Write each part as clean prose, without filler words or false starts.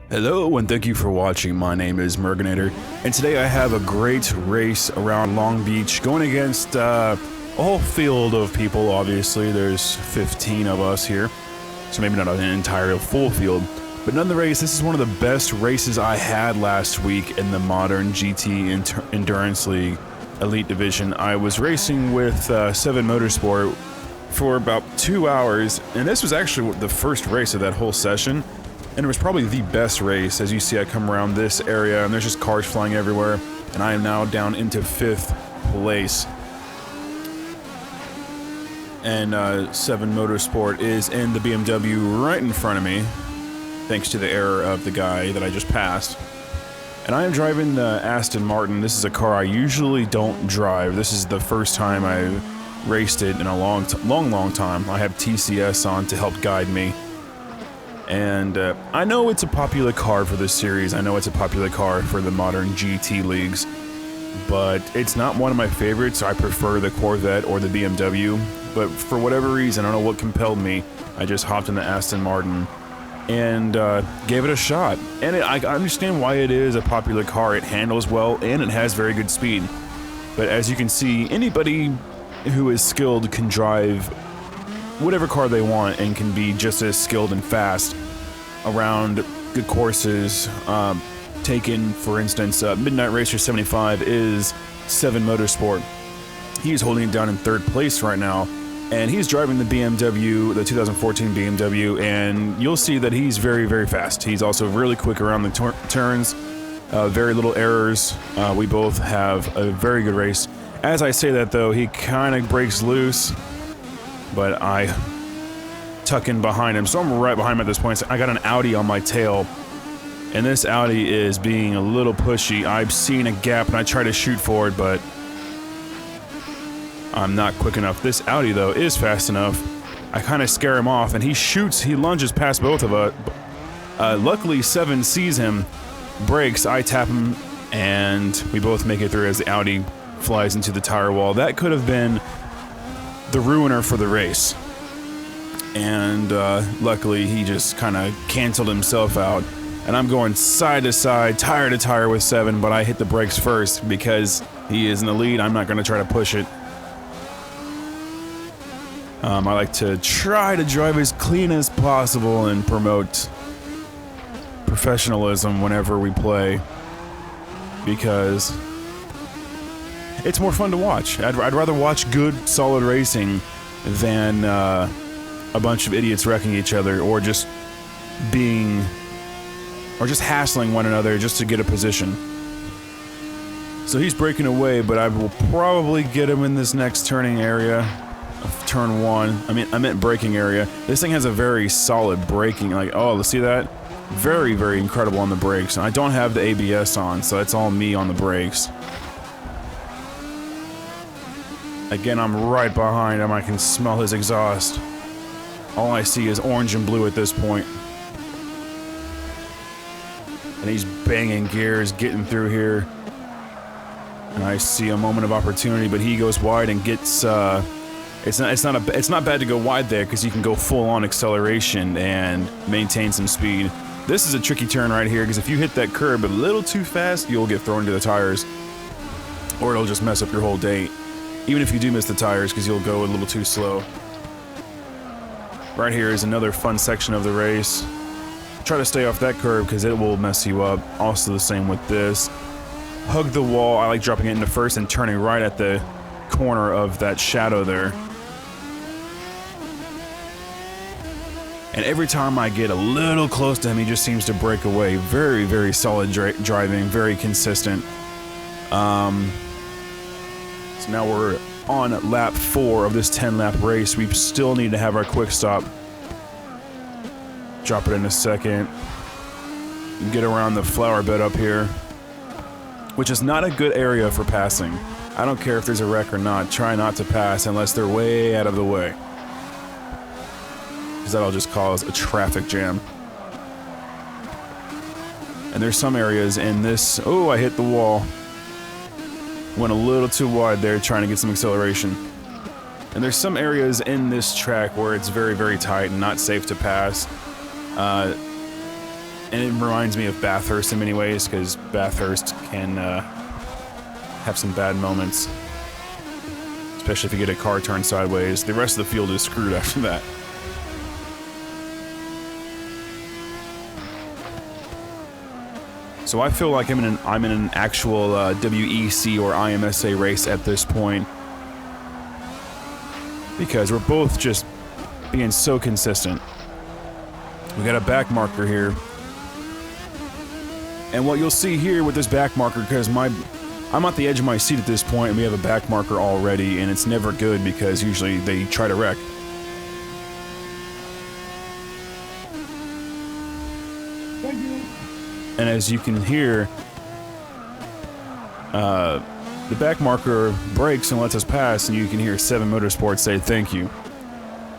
Hello and thank you for watching. My name is Merginator, and today I have a great race around Long Beach going against a whole field of people. Obviously there's 15 of us here, so maybe not an entire full field, but nonetheless this is one of the best races I had last week in the modern GT Endurance League Elite Division. I was racing with Seven Motorsport for about 2 hours, and this was actually the first race of that whole session. And it was probably the best race. As you see, I come around this area and there's just cars flying everywhere, and I am now down into 5th place. And Seven Motorsport is in the BMW right in front of me, thanks to the error of the guy that I just passed. And I am driving the Aston Martin. This is a car I usually don't drive. This is the first time I've raced it in a long time. I have TCS on to help guide me. And I know it's a popular car for this series, I know it's a popular car for the modern GT leagues, but it's not one of my favorites. I prefer the Corvette or the BMW, but for whatever reason, I don't know what compelled me, I just hopped in the Aston Martin and gave it a shot. And I understand why it is a popular car. It handles well and it has very good speed. But as you can see, anybody who is skilled can drive whatever car they want and can be just as skilled and fast around good courses. Taken, for instance, Midnight Racer 75 is Seven Motorsport. He's holding it down in 3rd place right now, and he's driving the BMW, the 2014 BMW, and you'll see that he's very, very fast. He's also really quick around the turns, very little errors. We both have a very good race. As I say that though, he kind of breaks loose, but I tuck in behind him, so I'm right behind him at this point. I got an Audi on my tail, and this Audi is being a little pushy. I've seen a gap and I try to shoot for it, but I'm not quick enough. This Audi though is fast enough. I kind of scare him off and he lunges past both of us. Luckily Seven sees him, brakes, I tap him, and we both make it through as the Audi flies into the tire wall. That could have been the ruiner for the race, and luckily he just kind of canceled himself out, and I'm going side to side, tire to tire with Seven, but I hit the brakes first because he is in the lead. I'm not going to try to push it. I like to try to drive as clean as possible and promote professionalism whenever we play, because it's more fun to watch. I'd rather watch good, solid racing than a bunch of idiots wrecking each other, or just hassling one another just to get a position. So he's breaking away, but I will probably get him in this next turning area of turn 1. I meant braking area. This thing has a very solid braking, let's see that? Very, very incredible on the brakes. And I don't have the ABS on, so it's all me on the brakes. Again, I'm right behind him. I can smell his exhaust. All I see is orange and blue at this point. And he's banging gears, getting through here. And I see a moment of opportunity, but he goes wide and gets, it's not bad to go wide there, because you can go full on acceleration and maintain some speed. This is a tricky turn right here, because if you hit that curb a little too fast, you'll get thrown into the tires, or it'll just mess up your whole day. Even if you do miss the tires, because you'll go a little too slow. Right here is another fun section of the race. Try to stay off that curve because it will mess you up. Also the same with this. Hug the wall. I like dropping it into first and turning right at the corner of that shadow there. And every time I get a little close to him, he just seems to break away. Very, very solid driving, very consistent. So now we're on lap 4 of this 10-lap race. We still need to have our quick stop. Drop it in a second. Get around the flower bed up here, which is not a good area for passing. I don't care if there's a wreck or not. Try not to pass unless they're way out of the way, because that'll just cause a traffic jam. And there's some areas in this... Oh, I hit the wall. Went a little too wide there trying to get some acceleration. And there's some areas in this track where it's very, very tight and not safe to pass. And it reminds me of Bathurst in many ways, because Bathurst can have some bad moments. Especially if you get a car turned sideways. The rest of the field is screwed after that. So I feel like I'm in an actual WEC or IMSA race at this point, because we're both just being so consistent. We got a back marker here, and what you'll see here with this back marker, because I'm at the edge of my seat at this point, and we have a back marker already, and it's never good because usually they try to wreck. And as you can hear, the back marker brakes and lets us pass, and you can hear Seven Motorsport say thank you.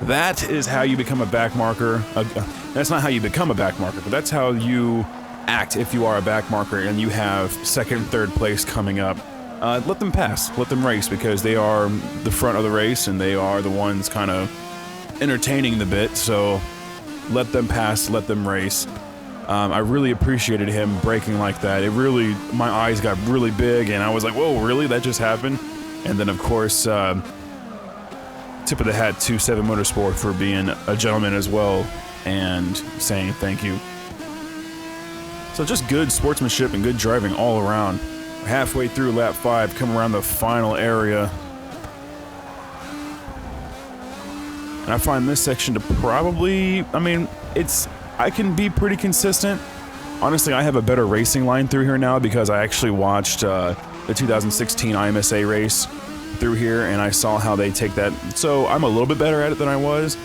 That is how you become a back marker. That's not how you become a back marker, but that's how you act if you are a back marker and you have second and third place coming up. Let them pass, let them race, because they are the front of the race and they are the ones kind of entertaining the bit, so let them pass, let them race. I really appreciated him braking like that. It really, my eyes got really big, and I was like, whoa, really? That just happened? And then, of course, tip of the hat to Seven Motorsport for being a gentleman as well, and saying thank you. So just good sportsmanship and good driving all around. We're halfway through lap 5, come around the final area. And I find this section to probably, I mean, I can be pretty consistent. Honestly, I have a better racing line through here now because I actually watched the 2016 IMSA race through here, and I saw how they take that. So I'm a little bit better at it than I was,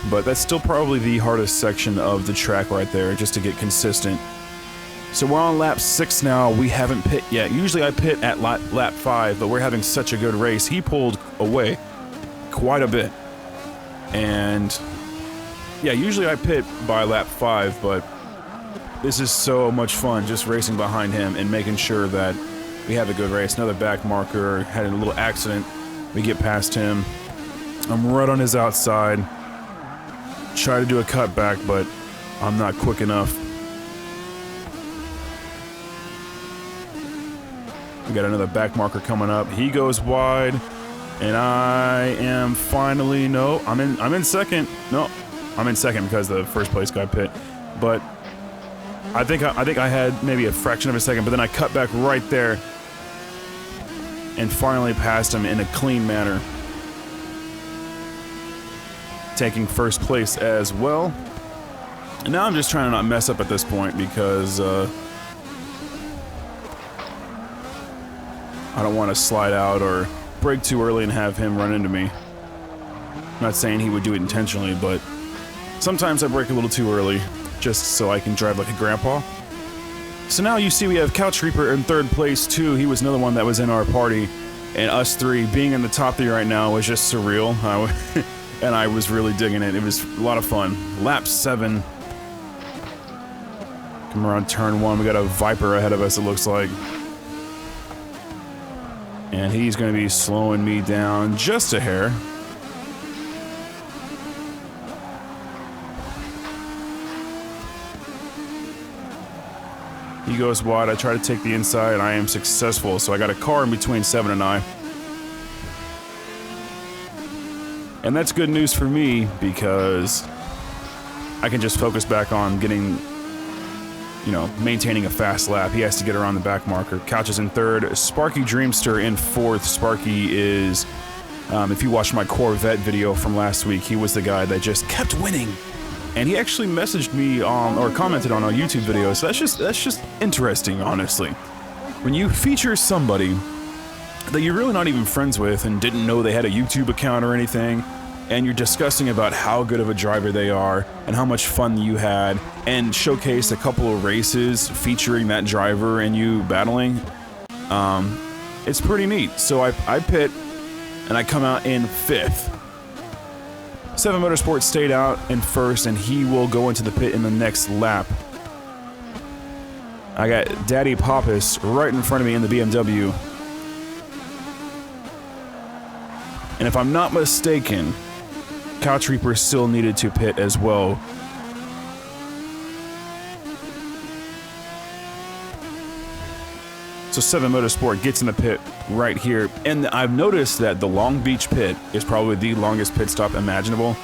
but that's still probably the hardest section of the track right there, just to get consistent. So we're on lap 6 now. We haven't pit yet. Usually I pit at lap 5, but we're having such a good race. He pulled away quite a bit. And yeah, usually I pit by lap 5, but this is so much fun just racing behind him and making sure that we have a good race. Another back marker, had a little accident. We get past him. I'm right on his outside. Try to do a cutback, but I'm not quick enough. We got another back marker coming up. He goes wide, and I am finally, no, I'm in second. No, I'm in second because the first place guy pit. But I think I had maybe a fraction of a second, but then I cut back right there and finally passed him in a clean manner, taking first place as well. And now I'm just trying to not mess up at this point because I don't want to slide out or brake too early and have him run into me. I'm not saying he would do it intentionally, but sometimes I brake a little too early just so I can drive like a grandpa. So now you see we have CouchReaper in third place too. He was another one that was in our party, and us three being in the top 3 right now was just surreal. And I was really digging it. It was a lot of fun. Lap 7. Come around turn 1. We got a Viper ahead of us, it looks like. And he's going to be slowing me down just a hair. He goes wide. I try to take the inside. I am successful. So I got a car in between Seven and I. And that's good news for me because I can just focus back on getting, you know, maintaining a fast lap. He has to get around the back marker. Couch is in third. Sparky Dreamster in fourth. Sparky is, if you watched my Corvette video from last week, he was the guy that just kept winning. And he actually messaged me or commented on a YouTube video, so that's just interesting, honestly. When you feature somebody that you're really not even friends with and didn't know they had a YouTube account or anything, and you're discussing about how good of a driver they are and how much fun you had, and showcase a couple of races featuring that driver and you battling, it's pretty neat. So I pit, and I come out in 5th. Seven Motorsport stayed out in first, and he will go into the pit in the next lap. I got Daddy Pappas right in front of me in the BMW. And if I'm not mistaken, CouchReaper still needed to pit as well. So Seven Motorsport gets in the pit right here, and I've noticed that the Long Beach pit is probably the longest pit stop imaginable.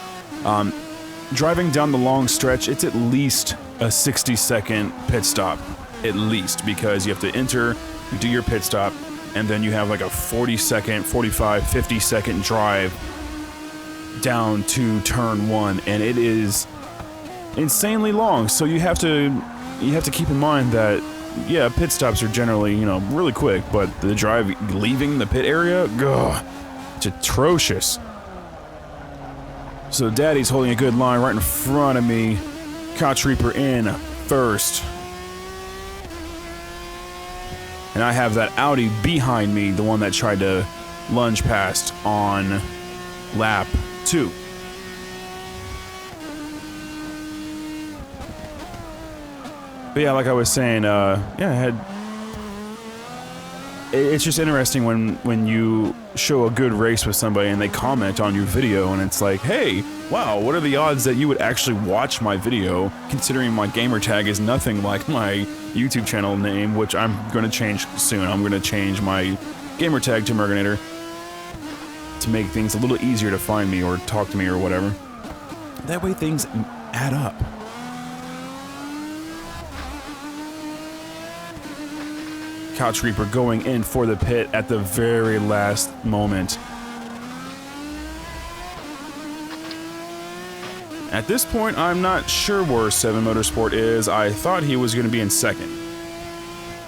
Driving down the long stretch, it's at least a 60-second pit stop, at least, because you have to enter, you do your pit stop, and then you have like a 40-second, 45, 50-second drive down to turn 1, and it is insanely long. So you have to keep in mind that, yeah, pit stops are generally, you know, really quick, but the drive leaving the pit area, ugh, it's atrocious. So Daddy's holding a good line right in front of me. CouchReaper in first. And I have that Audi behind me, the one that tried to lunge past on lap 2. But yeah, like I was saying, it's just interesting when you show a good race with somebody and they comment on your video and it's like, hey, wow, what are the odds that you would actually watch my video, considering my gamer tag is nothing like my YouTube channel name, which I'm going to change soon. I'm going to change my gamer tag to Merginator to make things a little easier to find me or talk to me or whatever. That way things add up. CouchReaper going in for the pit at the very last moment. At this point, I'm not sure where Seven Motorsport is. I thought he was going to be in second.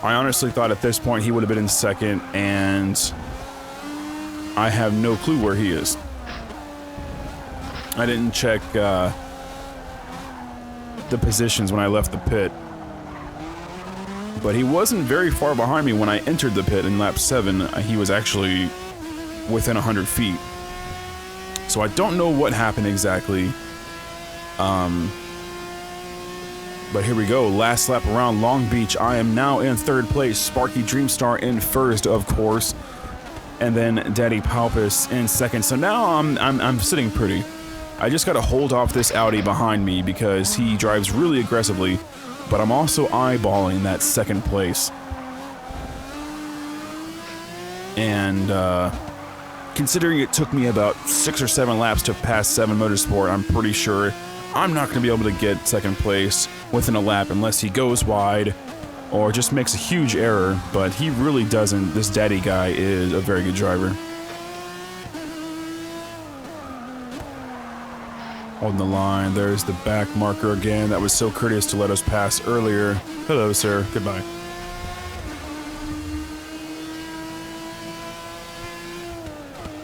I honestly thought at this point he would have been in second, and I have no clue where he is. I didn't check the positions when I left the pit. But he wasn't very far behind me when I entered the pit in lap 7. He was actually within 100 feet. So I don't know what happened exactly. But here we go. Last lap around Long Beach. I am now in third place. Sparky Dreamstar in first, of course. And then Daddy Palpus in second. So now I'm sitting pretty. I just got to hold off this Audi behind me because he drives really aggressively. But I'm also eyeballing that second place. And considering it took me about 6 or 7 laps to pass Seven Motorsport, I'm pretty sure I'm not going to be able to get second place within a lap unless he goes wide or just makes a huge error. But he really doesn't. This Daddy guy is a very good driver. Holding the line. There's the back marker again. That was so courteous to let us pass earlier. Hello, sir. Goodbye.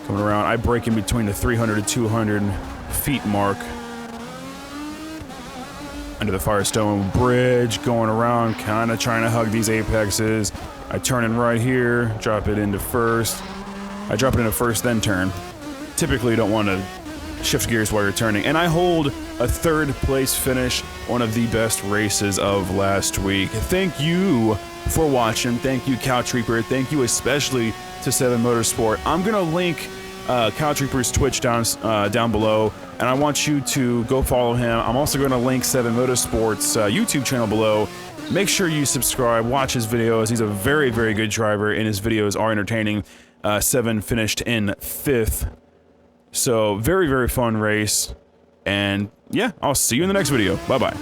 Coming around. I break in between the 300 to 200 feet mark. Under the Firestone Bridge. Going around. Kind of trying to hug these apexes. I turn in right here. Drop it into first. I drop it into first, then turn. Typically, you don't want to shift gears while you're turning, and I hold a third place finish, one of the best races of last week. Thank you for watching. Thank you, CouchReaper. Thank you especially to Seven Motorsport. I'm gonna link CouchReaper's Twitch down below, and I want you to go follow him. I'm also gonna link Seven Motorsport's YouTube channel below. Make sure you subscribe, watch his videos. He's a very, very good driver, and his videos are entertaining. Seven finished in 5th. So, very, very fun race. And yeah, I'll see you in the next video. Bye-bye.